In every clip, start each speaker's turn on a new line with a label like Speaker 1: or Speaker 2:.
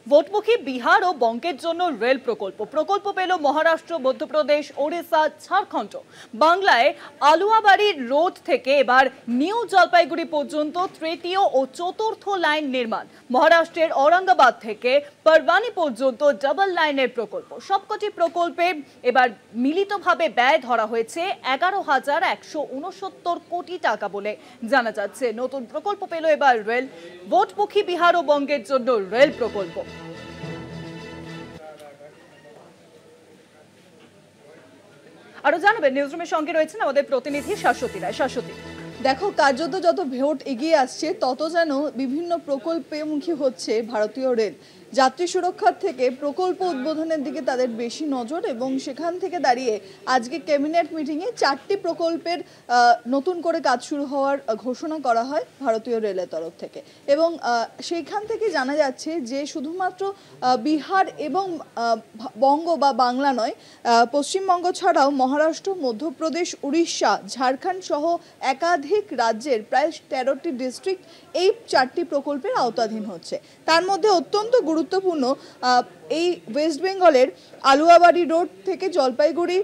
Speaker 1: ভোটমুখী বিহার ও বঙ্গের জন্য রেল প্রকল্প পেল মহারাষ্ট্র, মধ্যপ্রদেশ, ওড়িশা, ঝাড়খণ্ড। বাংলায় আলুয়াবাড়ি রোড থেকে এবার নিউ জলপাইগুড়ি পর্যন্ত তৃতীয় ও চতুর্থ লাইন নির্মাণ। মহারাষ্ট্রের ঔরঙ্গাবাদ থেকে পারবানি পর্যন্ত ডাবল লাইনের প্রকল্প। সবকটি প্রকল্পে এবার মিলিতভাবে ব্যয় ধরা হয়েছে 11,169 কোটি টাকা বলে জানা যাচ্ছে। নতুন প্রকল্প পেল এবার রেল। ভোটমুখী বিহার ও বঙ্গের জন্য রেল প্রকল্প। আরো জানাবেন, নিউজরুমের সঙ্গে রয়েছেন আমাদের প্রতিনিধি শাশ্বতী রায়। শাশ্বতী,
Speaker 2: দেখো, কার্যত যত ভোট এগিয়ে আসছে তত যেন বিভিন্ন প্রকল্পমুখী হচ্ছে ভারতীয় রেল। যাত্রী সুরক্ষার থেকে প্রকল্প উদ্বোধনের দিকে তাদের বেশি নজর, এবং সেখান থেকে দাঁড়িয়ে আজকে ক্যাবিনেট মিটিংয়ে 4টি প্রকল্পের নতুন করে কাজ শুরু হওয়ার ঘোষণা করা হয় ভারতীয় রেলের তরফ থেকে। এবং সেইখান থেকে জানা যাচ্ছে যে শুধুমাত্র বিহার এবং বঙ্গ বা বাংলা নয়, পশ্চিমবঙ্গ ছাড়াও মহারাষ্ট্র, মধ্যপ্রদেশ, উড়িষ্যা, ঝাড়খণ্ড সহ একাধিক রাজ্যের প্রায় 13টি ডিস্ট্রিক্ট এই 4টি প্রকল্পের আওতাধীন হচ্ছে। তার মধ্যে অত্যন্ত গুরুত্বপূর্ণ এই ওয়েস্ট বেঙ্গলের আলুয়াবাড়ি রোড থেকে জলপাইগুড়ি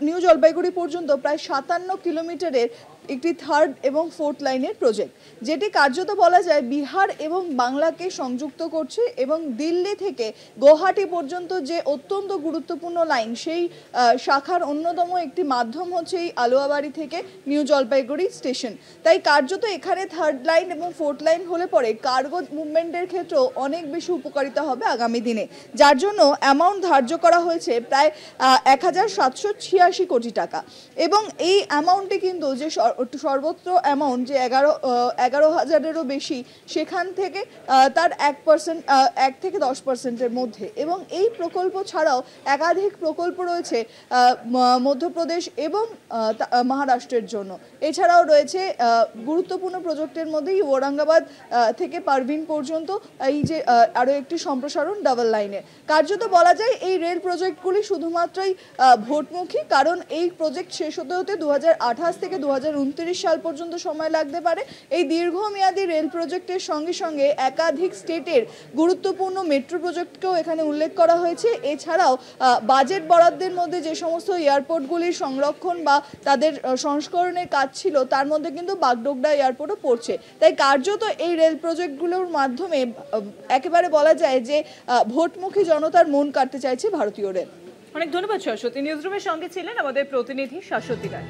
Speaker 2: নিউ জলপাইগুড়ি পর্যন্ত প্রায় 57 কিলোমিটারের একটি 3rd এবং 4th লাইনের প্রজেক্ট, যেটি কার্যত বলা যায় বিহার এবং বাংলাকে সংযুক্ত করছে। এবং দিল্লি থেকে গুয়াহাটি পর্যন্ত যে অত্যন্ত গুরুত্বপূর্ণ লাইন, সেই শাখার অন্যতম একটি মাধ্যম হচ্ছে এই আলুয়াবাড়ি থেকে নিউ জলপাইগুড়ি স্টেশন। তাই কার্যত এখানে 3rd লাইন এবং 4th লাইন হলে পরে কার্গো মুভমেন্টের ক্ষেত্রেও অনেক বেশি উপকারিতা হবে আগামী দিনে, যার জন্য অ্যামাউন্ট ধার্য করা হয়েছে প্রায় 1,786 কোটি টাকা। এবং এই অ্যামাউন্টে কিন্তু যে সর্বত্র অ্যামাউন্ট যে 11,000-এরও বেশি, সেখান থেকে তার 1 থেকে 10%-এর মধ্যে। এবং এই প্রকল্প ছাড়াও একাধিক প্রকল্প রয়েছে মধ্যপ্রদেশ এবং মহারাষ্ট্রের জন্য। এছাড়াও রয়েছে গুরুত্বপূর্ণ প্রজেক্টের মধ্যেই ঔরঙ্গাবাদ থেকে পারভিন পর্যন্ত এই যে আরও একটি সম্প্রসারণ ডাবল লাইনের। কার্যত বলা যায় এই রেল প্রজেক্টগুলি শুধুমাত্রই ভোটমুখী, কারণ এই প্রজেক্ট শেষ হতে হতে 2028 থেকে 2029 সাল পর্যন্ত সময় লাগতে পারে। এই দীর্ঘমেয়াদী রেল প্রজেক্টের সঙ্গে সঙ্গে একাধিক স্টেটের গুরুত্বপূর্ণ মেট্রো প্রজেক্টকেও এখানে উল্লেখ করা হয়েছে। এছাড়াও বাজেট বরাদ্দের মধ্যে যে সমস্ত এয়ারপোর্টগুলির সংরক্ষণ বা তাদের সংস্করণের কাজ ছিল, তার মধ্যে কিন্তু বাগডোগরা এয়ারপোর্টও পড়ছে। তাই কার্যত এই রেল প্রজেক্টগুলোর মাধ্যমে একেবারে বলা যায় যে ভোটমুখী জনতার মন কাটতে চাইছে ভারতীয় রেল।
Speaker 1: অনেক ধন্যবাদ শাশ্বতী। নিউজরুমের সঙ্গে ছিলেন আমাদের প্রতিনিধি শাশ্বতী রায়।